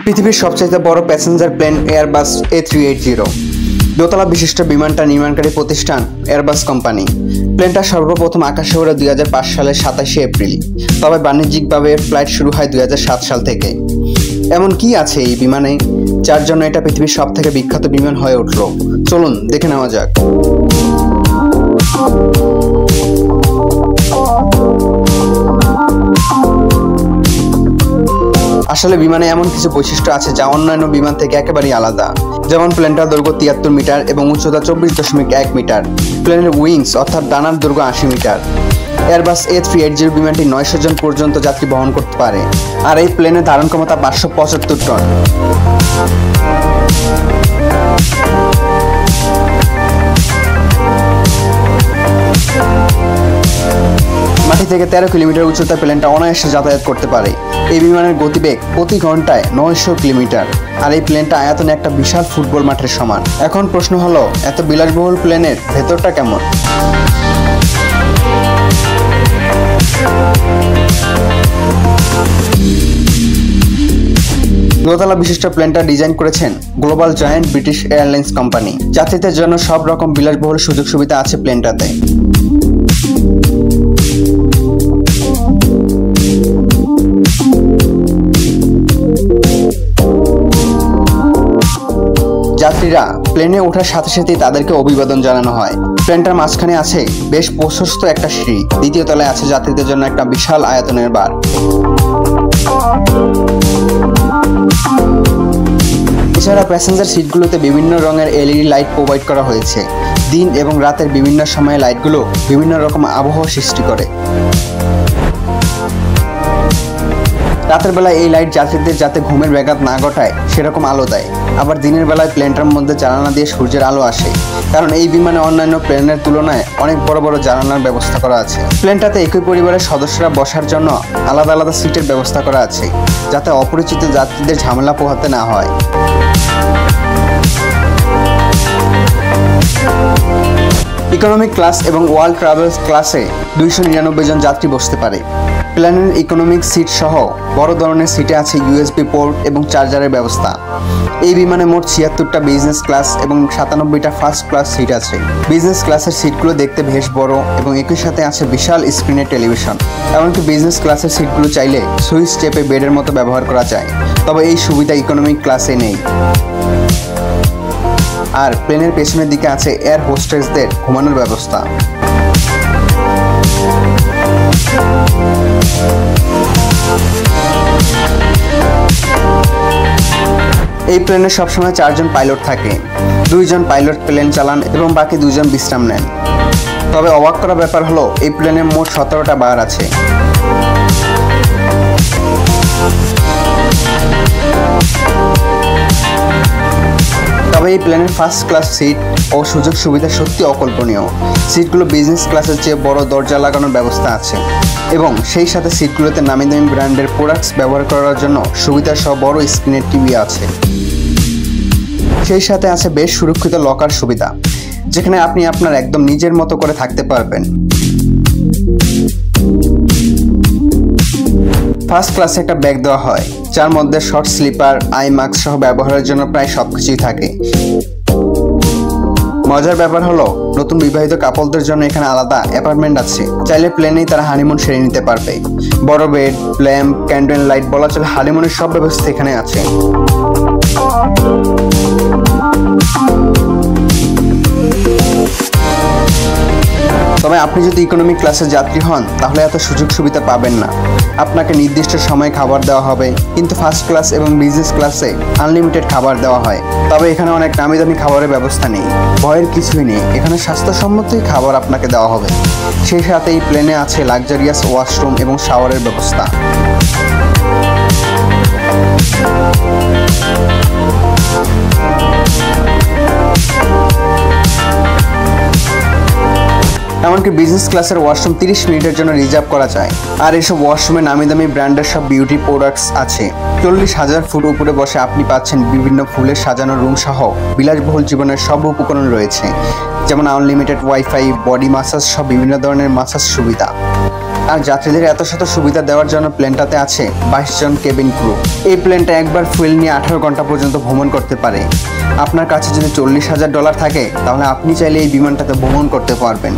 পৃথিবীর সবচেয়ে বড় প্যাসেঞ্জার প্লেন এয়ারবাস A380 দোতলা বিশিষ্ট বিমানটা নির্মাণকারী প্রতিষ্ঠান এয়ারবাস কোম্পানি। প্লেনটা সর্বপ্রথম আকাশে ওড়ে 2005 সালের 27শে এপ্রিল, তবে বাণিজ্যিকভাবে ফ্লাইট শুরু হয় 2007 সাল থেকে। এমন কি আছে এই বিমানে যার জন্য এটা পৃথিবীর সব থেকে বিখ্যাত বিমান হয়ে উঠল? চলুন দেখে নেওয়া যাক। আসলে বিমানে এমন কিছু বৈশিষ্ট্য আছে যা অন্যান্য বিমান থেকে একেবারেই আলাদা। যেমন প্লেনটার দৈর্ঘ্য 73 মিটার এবং উচ্চতা 24.1 মিটার। প্লেনের উইংস অর্থাৎ ডানার দৈর্ঘ্য 80 মিটার। এয়ারবাস A380 বিমানটি 900 জন পর্যন্ত যাত্রী বহন করতে পারে, আর এই প্লেনের ধারণ ক্ষমতা 575 টন। মাটি থেকে 13 কিলোমিটার উচ্চতায় প্লেনটা অনায়াসে যাতায়াত করতে পারে। এই বিমানের গতিবেগ প্রতি ঘন্টায় 900 কিলোমিটার, আর এই প্লেনটা আয়তনে একটা বিশাল ফুটবল মাঠের সমান। এখন প্রশ্ন হলো, এত বিলাসবহুল প্লেনের ভেতরটা কেমন? দোতলা বিশিষ্ট প্লেনটা ডিজাইন করেছেন global giant British airlines company. যাত্রীদের জন্য সব রকম বিলাসবহুল সুযোগ সুবিধা আছে প্লেনটাতে। যাত্রীরা প্লেনে ওঠার সাথে সাথেই তাদেরকে অভিবাদন জানানো হয়। প্লেনটার মাঝখানে আছে বেশ প্রশস্ত একটা সিঁড়ি, দ্বিতীয় তলায় আছে যাত্রীদের জন্য একটা বিশাল আয়তনের বার। এছাড়া প্যাসেঞ্জার সিটগুলোতে বিভিন্ন রঙের LED লাইট প্রোভাইড করা হয়েছে। দিন এবং রাতের বিভিন্ন সময়ে লাইটগুলো বিভিন্ন রকম আবহাওয়া সৃষ্টি করে। রাতের বেলায় এই লাইট যাত্রীদের যাতে ঘুমের ব্যাঘাত না ঘটায় সেরকম আলো দেয়। আবার দিনের বেলায় প্লেনটার মধ্যে জানালা দিয়ে সূর্যের আলো আসে, কারণ এই বিমানে অন্যান্য প্লেনের তুলনায় অনেক বড় বড় জানালার ব্যবস্থা করা আছে। প্লেনটাতে একই পরিবারের সদস্যরা বসার জন্য আলাদা আলাদা সিটের ব্যবস্থা করা আছে, যাতে অপরিচিত যাত্রীদের ঝামেলা পোহাতে না হয়। ইকোনমিক ক্লাস এবং ওয়ার্ল্ড ট্রাভেলস ক্লাসে 299 জন যাত্রী বসতে পারে। প্লেনের ইকোনমিক সিট সহ বড় ধরনের সিটে আছে USB পোর্ট এবং চার্জারের ব্যবস্থা। এই বিমানে মোট 76টা বিজনেস ক্লাস এবং 97টা ফার্স্ট ক্লাস সিট আছে। বিজনেস ক্লাসের সিটগুলো দেখতে বেশ বড় এবং একই সাথে আছে বিশাল স্ক্রিনের টেলিভিশন। এমনকি বিজনেস ক্লাসের সিটগুলো চাইলে সুইচ চেপে বেডের মতো ব্যবহার করা যায়, তবে এই সুবিধা ইকোনমিক ক্লাসে নেই। আর প্লেনের পেছনের দিকে আছে এয়ার হোস্টেসদের ঘুমানোর ব্যবস্থা। এই প্লেনে সবসময় 4 জন পাইলট থাকে। 2 জন পাইলট প্লেন চালান এবং বাকি 2 জন বিশ্রাম নেন। তবে অবাক করা ব্যাপার হলো, এই প্লেনে মোট 17টা বার আছে। তবে এই প্লেনের ফার্স্ট ক্লাস সিট ও সুযোগ সুবিধা সত্যি অকল্পনীয়। সিটগুলো বিজনেস ক্লাসের চেয়ে বড় দরজা লাগানোর ব্যবস্থা আছে, এবং সেই সাথে সিটগুলোতে নামি দামি ব্র্যান্ডের প্রোডাক্টস ব্যবহার করার জন্য সুবিধা সহ বড় স্ক্রিনের টিভি আছে। সেই সাথে আছে বেশ সুরক্ষিত লকার সুবিধা, যেখানে আপনি আপনার একদম নিজের মতো করে থাকতে পারবেন। ফার্স্ট ক্লাসে একটা ব্যাগ দেওয়া হয়, যার মধ্যে শর্ট স্লিপার, আই মাস্ক সহ ব্যবহারের জন্য প্রায় সবকিছুই থাকে। মজার ব্যাপার হলো, নতুন বিবাহিত কাপলদের জন্য এখানে আলাদা অ্যাপার্টমেন্ট আছে। চাইলে প্লেনেই তারা হানিমুন সেরে নিতে পারবে। বড় বেড, ল্যাম্প, ক্যান্ডেল লাইট, বলা চলে হানিমুনের সব ব্যবস্থা এখানে আছে। তবে আপনি যদি ইকোনমিক ক্লাসের যাত্রী হন, তাহলে এত সুযোগ সুবিধা পাবেন না। আপনাকে নির্দিষ্ট সময়ে খাবার দেওয়া হবে, কিন্তু ফার্স্ট ক্লাস এবং বিজনেস ক্লাসে আনলিমিটেড খাবার দেওয়া হয়। তবে এখানে অনেক নামি দামি খাবারের ব্যবস্থা নেই। ভয়ের কিছুই নেই, এখানে স্বাস্থ্যসম্মতই খাবার আপনাকে দেওয়া হবে। সেই সাথে এই প্লেনে আছে লাক্সারিয়াস ওয়াশরুম এবং শাওয়ারের ব্যবস্থা। এমনকি বিজনেস ক্লাসের ওয়াশরুম 30 মিনিটের জন্য রিজার্ভ করা যায়। আর এসব ওয়াশরুমে নামি দামি ব্র্যান্ডের সব বিউটি প্রোডাক্টস আছে। 40,000 ফুট উপরে বসে আপনি পাচ্ছেন বিভিন্ন ফুলের সাজানো রুম সহ বিলাসবহুল জীবনের সব উপকরণ রয়েছে, যেমন আনলিমিটেড ওয়াইফাই, বডি মাসাজ সহ বিভিন্ন ধরনের মাসাজ সুবিধা। আর যাত্রীদের এত শত সুবিধা দেওয়ার জন্য প্লেনটাতে আছে 22 জন কেবিন ক্রু। এই প্লেনটা একবার ফুয়েল নিয়ে 18 ঘন্টা পর্যন্ত ভ্রমণ করতে পারে। আপনার কাছে যদি $40,000 থাকে তাহলে আপনি চাইলে এই বিমানটাতে ভ্রমণ করতে পারবেন।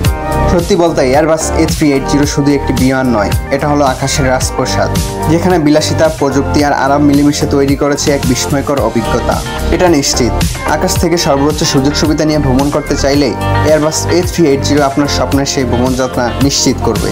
সত্যি বলতে এয়ারবাস A380 শুধু একটি বিমান নয়, এটা হলো আকাশের রাজপ্রাসাদ, যেখানে বিলাসিতা, প্রযুক্তি আর আরাম মিলেমিশে তৈরি করেছে এক বিস্ময়কর অভিজ্ঞতা। এটা নিশ্চিত, আকাশ থেকে সর্বোচ্চ সুযোগ সুবিধা নিয়ে ভ্রমণ করতে চাইলে এয়ারবাস A380 আপনার স্বপ্নের সেই ভ্রমণযাত্রা নিশ্চিত করবে।